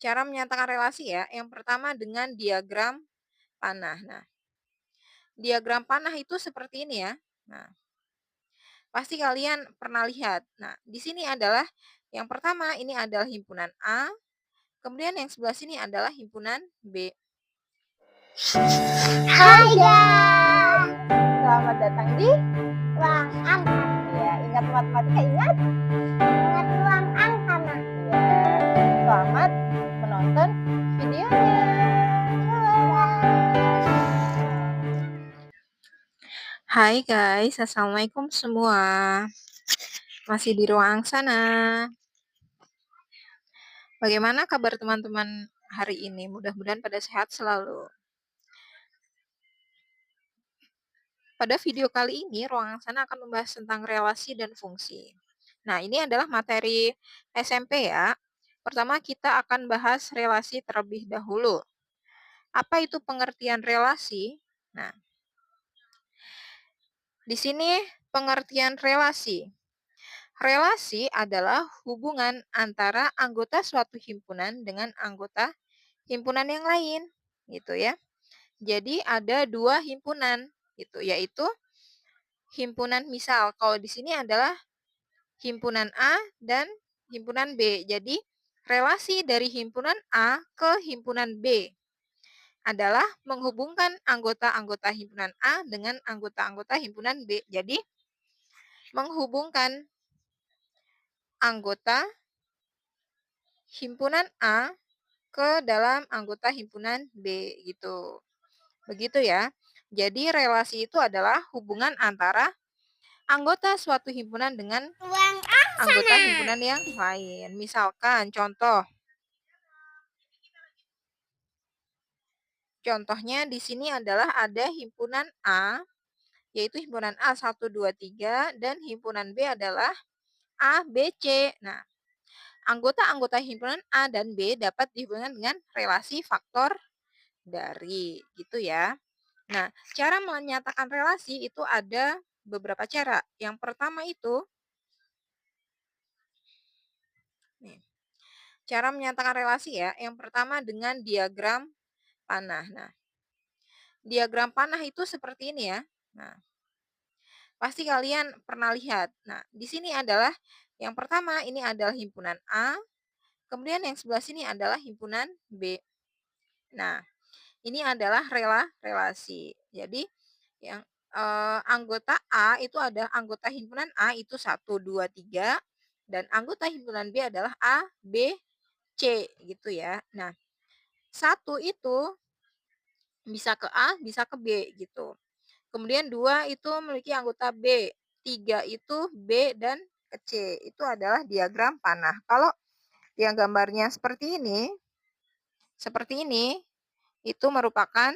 Cara menyatakan relasi ya, yang pertama dengan diagram panah. Nah, diagram panah itu seperti ini ya. Nah, pasti kalian pernah lihat. Nah, di sini adalah yang pertama ini adalah himpunan A, kemudian yang sebelah sini adalah himpunan B. Hai guys, Selamat datang di ruang angkana. ya, ingat matematika, ingat? Ingat ruang angkana. Ya, selamat menonton videonya. Hai guys, assalamualaikum semua. Masih di ruang sana. Bagaimana kabar teman-teman hari ini? Mudah-mudahan pada sehat selalu. Pada video kali ini, ruang sana akan membahas tentang relasi dan fungsi. Nah, ini adalah materi SMP ya. Pertama, kita akan bahas relasi terlebih dahulu. Apa itu pengertian relasi? Nah, di sini pengertian relasi. Relasi adalah hubungan antara anggota suatu himpunan dengan anggota himpunan yang lain, gitu ya. Jadi ada dua himpunan, gitu, yaitu himpunan misal. Kalau di sini adalah himpunan A dan himpunan B. Jadi relasi dari himpunan A ke himpunan B adalah menghubungkan anggota-anggota himpunan A dengan anggota-anggota himpunan B. Jadi menghubungkan anggota himpunan A ke dalam anggota himpunan B gitu. Begitu ya. Jadi relasi itu adalah hubungan antara anggota suatu himpunan dengan Ruang anggota angkana. himpunan yang lain. Misalkan contohnya di sini adalah ada himpunan A, yaitu himpunan A 1, 2, 3, dan himpunan B adalah A, B, C. Nah, anggota-anggota himpunan A dan B dapat dihubungkan dengan relasi faktor dari, gitu ya. Nah, cara menyatakan relasi itu ada beberapa cara. Yang pertama itu, nih, cara menyatakan relasi ya, yang pertama dengan diagram panah. Nah, diagram panah itu seperti ini ya. Nah, pasti kalian pernah lihat. Nah, di sini adalah yang pertama ini adalah himpunan A, kemudian yang sebelah sini adalah himpunan B. Nah, ini adalah relasi. Jadi yang anggota A itu ada anggota himpunan A itu 1, 2, 3 dan anggota himpunan B adalah A, B, C gitu ya. Nah, 1 itu bisa ke A, bisa ke B gitu. Kemudian 2 itu memiliki anggota B, 3 itu B dan ke C. Itu adalah diagram panah. Kalau yang gambarnya seperti ini, itu merupakan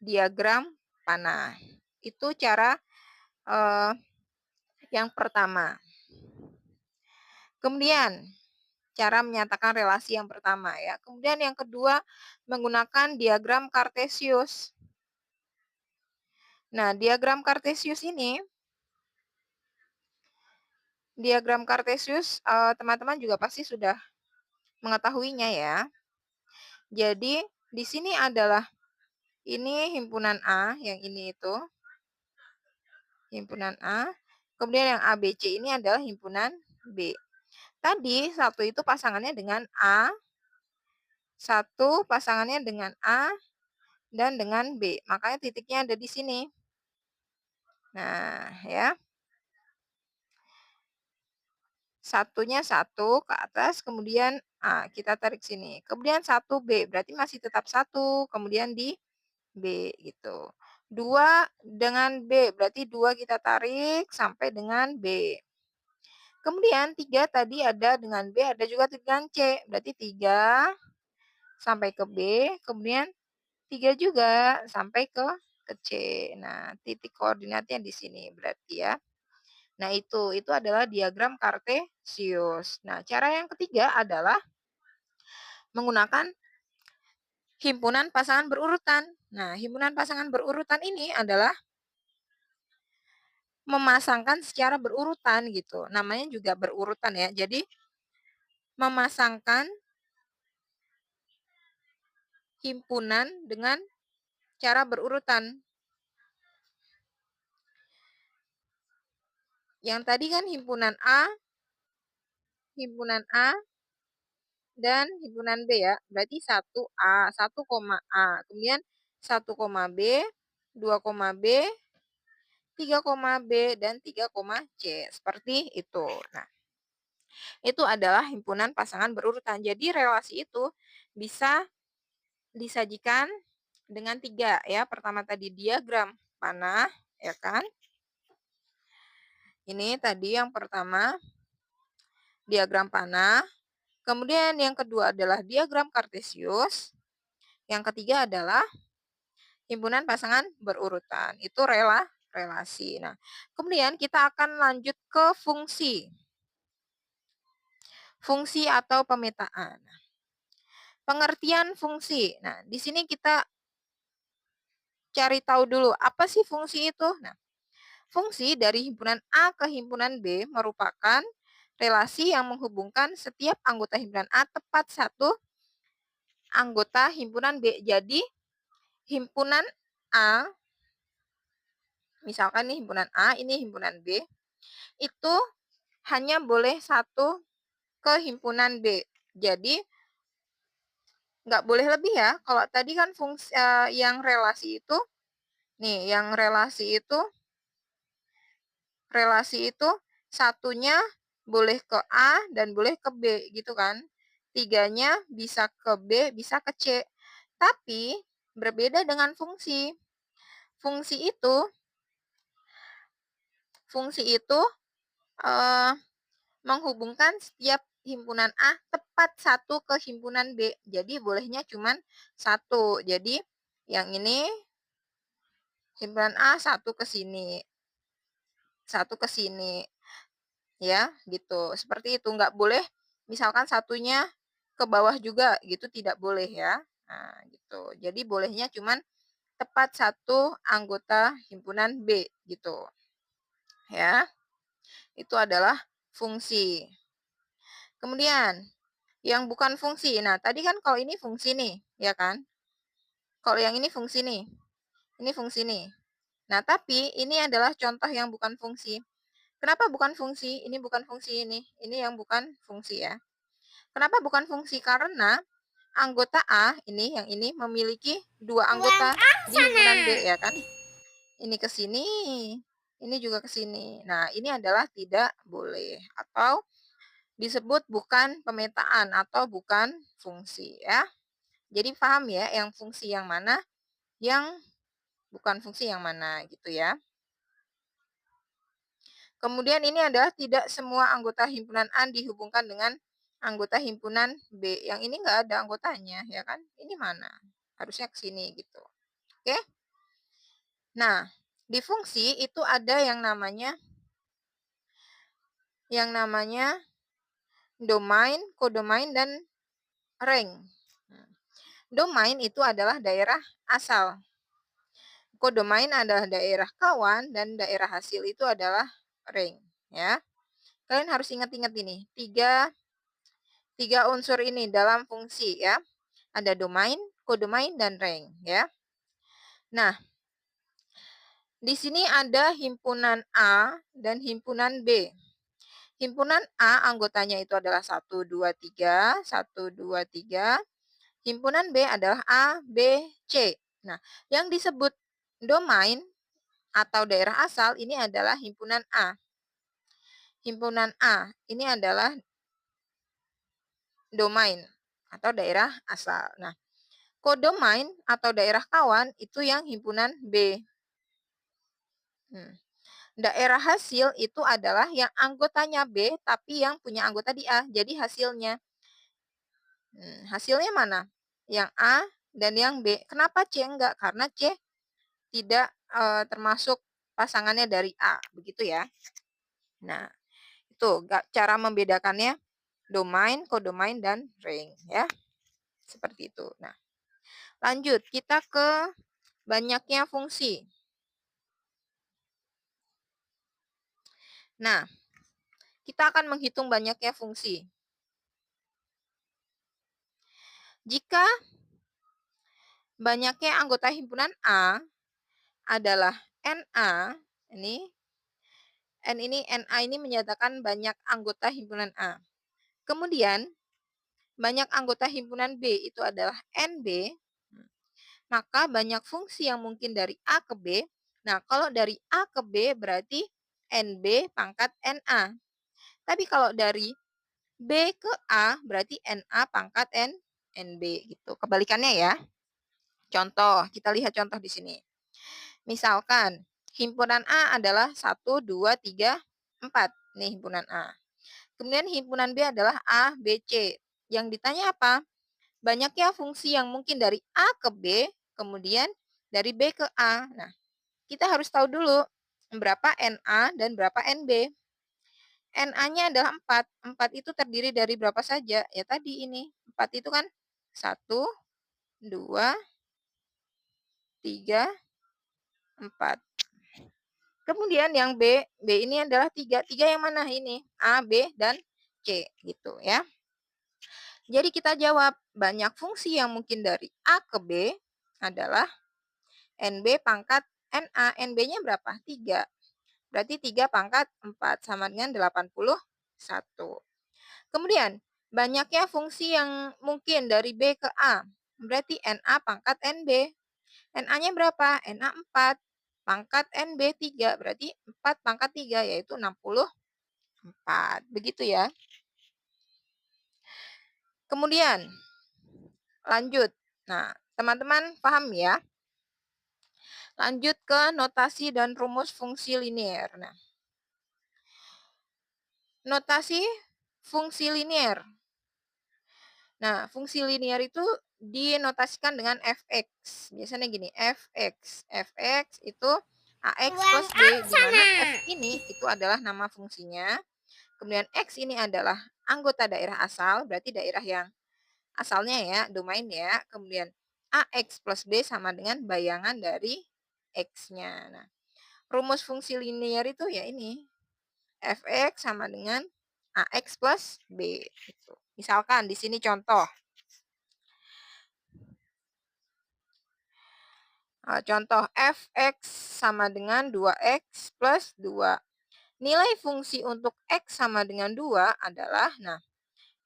diagram panah. Itu cara yang pertama. Kemudian, cara menyatakan relasi yang pertama ya. Kemudian yang kedua, menggunakan diagram Kartesius. Nah, diagram Kartesius ini teman-teman juga pasti sudah mengetahuinya ya. Jadi, di sini adalah ini himpunan A, yang ini itu himpunan A, kemudian yang A, B, C ini adalah himpunan B. Tadi satu itu pasangannya dengan A, satu pasangannya dengan A, dan dengan B. Makanya titiknya ada di sini. Nah, ya. Satunya 1 ke atas, kemudian A, kita tarik sini. Kemudian 1 B, berarti masih tetap 1, kemudian di B, gitu. 2 dengan B, berarti 2 kita tarik sampai dengan B. Kemudian 3 tadi ada dengan B, ada juga dengan C, berarti 3 sampai ke B, kemudian 3 juga sampai ke C. Nah, titik koordinatnya di sini berarti ya. Nah, itu adalah diagram Kartesius. Nah, cara yang ketiga adalah menggunakan himpunan pasangan berurutan. Nah, himpunan pasangan berurutan ini adalah memasangkan secara berurutan gitu. Namanya juga berurutan ya. Jadi, memasangkan himpunan dengan cara berurutan. Yang tadi kan himpunan A dan himpunan B ya. Berarti 1A, 1, A. Kemudian 1, B, 2, B, 3, B, dan 3, C. Seperti itu. Nah, itu adalah himpunan pasangan berurutan. Jadi relasi itu bisa disajikan dengan 3 ya. Pertama tadi diagram panah, ya kan? Ini tadi yang pertama diagram panah. Kemudian yang kedua adalah diagram kartesius. Yang ketiga adalah himpunan pasangan berurutan. Itu relasi. Nah, kemudian kita akan lanjut ke fungsi. Fungsi atau pemetaan. Pengertian fungsi. Nah, di sini kita cari tahu dulu apa sih fungsi itu. Nah, fungsi dari himpunan A ke himpunan B merupakan relasi yang menghubungkan setiap anggota himpunan A tepat satu anggota himpunan B. Jadi, himpunan A, misalkan nih himpunan A, ini himpunan B, itu hanya boleh satu ke himpunan B. Jadi, nggak boleh lebih ya. Kalau tadi kan fungsi yang relasi itu, nih, yang relasi itu satunya boleh ke A dan boleh ke B gitu kan. Tiganya bisa ke B, bisa ke C. Tapi berbeda dengan fungsi. Fungsi itu eh, menghubungkan setiap himpunan A tepat satu ke himpunan B. Jadi bolehnya cuma satu. Jadi yang ini himpunan A satu ke sini, satu ke sini, ya gitu. Seperti itu, nggak boleh misalkan satunya ke bawah juga gitu, tidak boleh ya. Nah, gitu. Jadi bolehnya cuma tepat satu anggota himpunan B gitu. Ya, itu adalah fungsi. Kemudian yang bukan fungsi. Nah, tadi kan kalau ini fungsi nih, ya kan? Kalau yang ini fungsi nih. Ini fungsi nih. Nah, tapi ini adalah contoh yang bukan fungsi. Kenapa bukan fungsi? Ini bukan fungsi ini. Ini yang bukan fungsi ya. Kenapa bukan fungsi? Karena anggota A ini, yang ini memiliki dua anggota di himpunan B ya kan? Ini ke sini, ini juga ke sini. Nah, ini adalah tidak boleh atau disebut bukan pemetaan atau bukan fungsi ya. Jadi paham ya yang fungsi yang mana, yang bukan fungsi yang mana gitu ya. Kemudian ini adalah tidak semua anggota himpunan A dihubungkan dengan anggota himpunan B. Yang ini nggak ada anggotanya, ya kan? Ini mana? Harusnya ke sini gitu. Oke? Nah, di fungsi itu ada yang namanya domain, kodomain, dan range. Domain itu adalah daerah asal. Kodomain adalah daerah kawan dan daerah hasil itu adalah range, ya. Kalian harus ingat-ingat ini, tiga unsur ini dalam fungsi ya. Ada domain, kodomain, dan range ya. Nah, di sini ada himpunan A dan himpunan B. Himpunan A anggotanya itu adalah 1, 2, 3, 1, 2, 3. Himpunan B adalah A, B, C. Nah, yang disebut domain atau daerah asal ini adalah himpunan A. Himpunan A ini adalah domain atau daerah asal. Nah, kodomain atau daerah kawan itu yang himpunan B. Daerah hasil itu adalah yang anggotanya B tapi yang punya anggota di A. Jadi hasilnya. Hasilnya mana? Yang A dan yang B. Kenapa C enggak? Karena C tidak termasuk pasangannya dari A. Begitu ya. Nah, itu cara membedakannya domain, kodomain, dan range ya. Seperti itu. Nah, lanjut kita ke banyaknya fungsi. Nah, kita akan menghitung banyaknya fungsi. Jika Banyaknya anggota himpunan A adalah Na, ini Na ini menyatakan banyak anggota himpunan A. Kemudian banyak anggota himpunan B itu adalah NB, maka banyak fungsi yang mungkin dari A ke B. Nah, kalau dari A ke B berarti NB pangkat Na. Tapi kalau dari B ke A berarti Na pangkat NB gitu. Kebalikannya ya. Contoh, kita lihat contoh di sini. Misalkan himpunan A adalah 1, 2, 3, 4. Nih himpunan A. Kemudian himpunan B adalah A, B, C. Yang ditanya apa? Banyaknya fungsi yang mungkin dari A ke B, kemudian dari B ke A. Nah, kita harus tahu dulu berapa Na dan berapa NB. Na-nya adalah 4. 4 itu terdiri dari berapa saja? Ya tadi ini. 4 itu kan 1, 2, 3, 4. Kemudian yang B, B ini adalah 3. 3 yang mana ini? A, B, dan C gitu ya. Jadi kita jawab, banyak fungsi yang mungkin dari A ke B adalah NB pangkat Na. NB-nya berapa? 3. Berarti 3 pangkat 4 sama dengan 81. Kemudian, banyaknya fungsi yang mungkin dari B ke A. Berarti Na pangkat NB. Na-nya berapa? Na 4. Pangkat NB 3. Berarti 4 pangkat 3 yaitu 64. Begitu ya. Kemudian, lanjut. Nah, teman-teman paham ya? Lanjut ke notasi dan rumus fungsi linier. Nah, notasi fungsi linier. Nah, fungsi linier itu dinotasikan dengan fx. Biasanya gini, fx. Fx itu ax Buang plus b, di mana sana. x ini itu adalah nama fungsinya. Kemudian x ini adalah anggota daerah asal, berarti daerah yang asalnya ya, domain ya. Kemudian ax plus b sama dengan bayangan dari x-nya. Nah, rumus fungsi linier itu ya ini, fx sama dengan ax plus b. Gitu. Misalkan di sini contoh. Contoh fx sama dengan 2x plus 2. Nilai fungsi untuk x sama dengan 2 adalah, nah,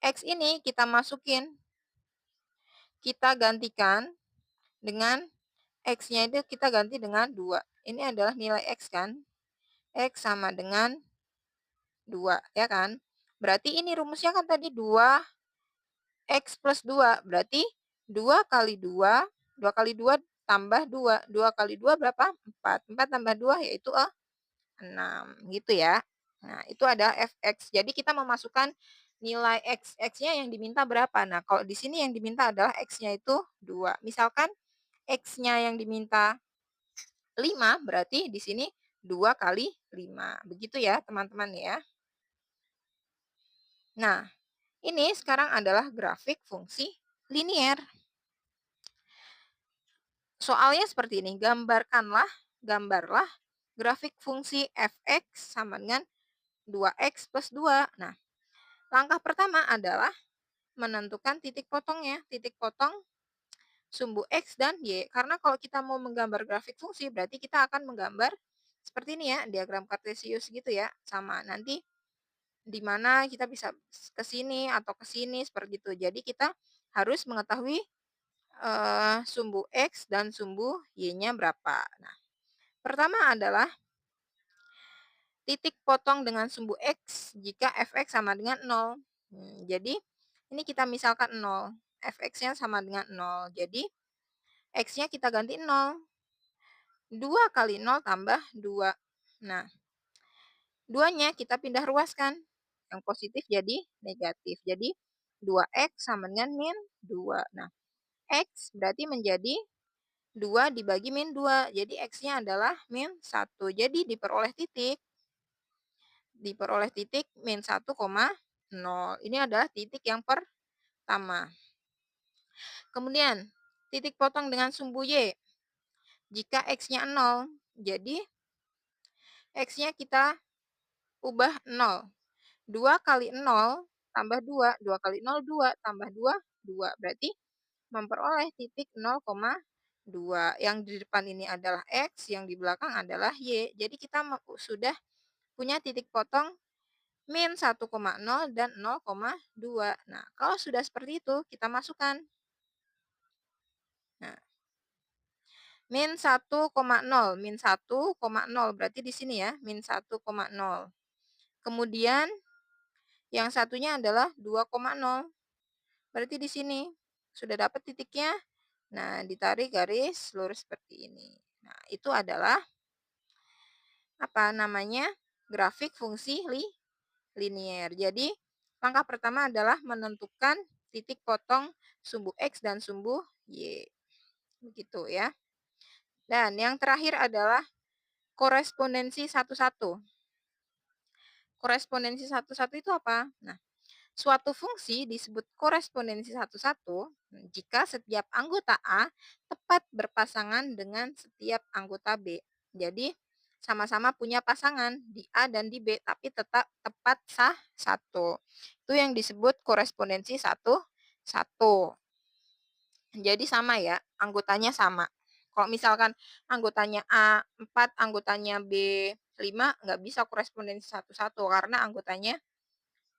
x ini kita masukin, kita gantikan dengan x-nya itu kita ganti dengan 2. Ini adalah nilai x kan? X sama dengan 2, ya kan? Berarti ini rumusnya kan tadi 2x plus 2. Berarti 2 kali 2, 2 kali 2 tambah 2. 2 kali 2 berapa? 4. 4 tambah 2 yaitu 6 gitu ya. Nah, itu ada fx. Jadi kita memasukkan nilai x. X-nya yang diminta berapa? Nah, kalau di sini yang diminta adalah x-nya itu 2. Misalkan x-nya yang diminta 5, berarti di sini 2 kali 5. Begitu ya, teman-teman ya. Nah, ini sekarang adalah grafik fungsi linier. Soalnya seperti ini, gambarlah grafik fungsi fx sama dengan 2x plus 2. Nah, langkah pertama adalah menentukan titik potongnya, titik potong sumbu X dan Y. Karena kalau kita mau menggambar grafik fungsi, berarti kita akan menggambar seperti ini ya, diagram kartesius gitu ya. Sama, nanti di mana kita bisa ke sini atau ke sini seperti itu. Jadi kita harus mengetahui sumbu X dan sumbu Y-nya berapa. Nah, pertama adalah titik potong dengan sumbu X jika fx sama dengan 0. Jadi ini kita misalkan 0, fx-nya sama dengan 0. Jadi x-nya kita ganti 0. 2 kali 0 tambah 2. Nah, 2-nya kita pindah ruaskan. Yang positif jadi negatif. Jadi 2x sama dengan min 2. Nah, x berarti menjadi 2 dibagi min 2. Jadi x-nya adalah min 1. Jadi diperoleh titik min 1,0. Ini adalah titik yang pertama. Kemudian, titik potong dengan sumbu Y. Jika x-nya 0, jadi x-nya kita ubah 0. 2 kali 0 tambah 2. 2 kali 0, 2. Tambah 2, 2. Berarti memperoleh titik 0,2. 2. Yang di depan ini adalah X, yang di belakang adalah Y. Jadi kita sudah punya titik potong min 1,0 dan 0,2. Nah, kalau sudah seperti itu, kita masukkan. Nah, min 1,0, min 1,0 berarti di sini ya, min 1,0. Kemudian yang satunya adalah 2,0. Berarti di sini sudah dapat titiknya. Nah, ditarik garis lurus seperti ini. Nah, itu adalah apa namanya? Grafik fungsi linier. Jadi, langkah pertama adalah menentukan titik potong sumbu X dan sumbu Y. Begitu ya. Dan yang terakhir adalah korespondensi satu-satu. Korespondensi satu-satu itu apa? Nah, suatu fungsi disebut korespondensi satu-satu jika setiap anggota A tepat berpasangan dengan setiap anggota B. Jadi, sama-sama punya pasangan di A dan di B, tapi tetap tepat sah satu. Itu yang disebut korespondensi satu-satu. Jadi sama ya, anggotanya sama. Kalau misalkan anggotanya A 4, anggotanya B 5, nggak bisa korespondensi satu-satu karena anggotanya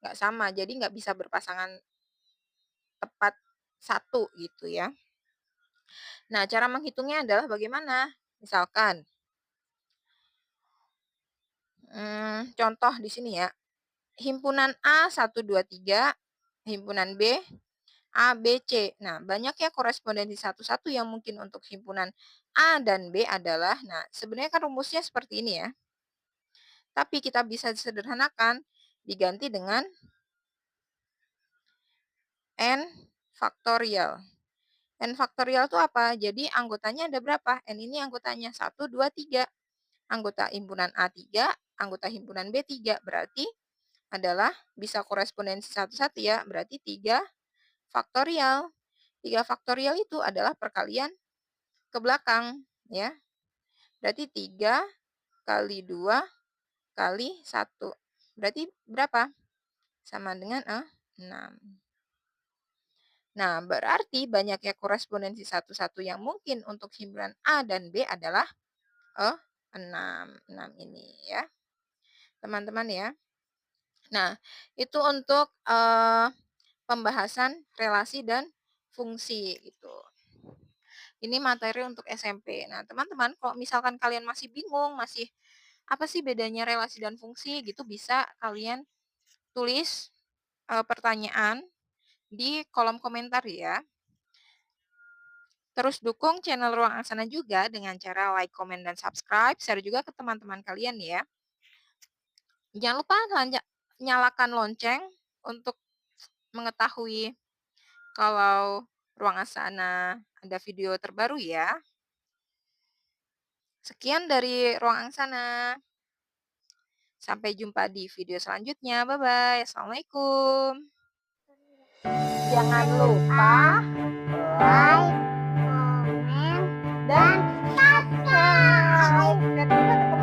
nggak sama, jadi nggak bisa berpasangan tepat satu gitu ya. Nah, cara menghitungnya adalah bagaimana? Misalkan, contoh di sini ya, himpunan A 1, 2, 3, himpunan B A, B, C. Nah, banyak ya korespondensi satu-satu yang mungkin untuk himpunan A dan B adalah, nah sebenarnya kan rumusnya seperti ini ya, tapi kita bisa sederhanakan diganti dengan N faktorial. N faktorial itu apa? Jadi anggotanya ada berapa? N ini anggotanya 1, 2, 3. Anggota himpunan A 3, anggota himpunan B 3. Berarti adalah bisa korespondensi satu-satu ya, berarti 3 faktorial. 3 faktorial itu adalah perkalian ke belakang ya. Berarti 3 kali 2 kali 1. Berarti berapa? Sama dengan 6. Nah, berarti banyaknya korespondensi satu-satu yang mungkin untuk himpunan A dan B adalah 6. 6 ini ya, teman-teman ya. Nah, itu untuk pembahasan relasi dan fungsi gitu. Ini materi untuk SMP. Nah, teman-teman kalau misalkan kalian masih bingung, masih apa sih bedanya relasi dan fungsi gitu, bisa kalian tulis pertanyaan di kolom komentar ya. Terus dukung channel Ruang Aksana juga dengan cara like, komen, dan subscribe, share juga ke teman-teman kalian ya. Jangan lupa nyalakan lonceng untuk mengetahui kalau Ruang Aksana ada video terbaru ya. Sekian dari Ruang Aksana. Sampai jumpa di video selanjutnya. Bye-bye. Assalamualaikum. Jangan lupa like, komen, dan subscribe. subscribe.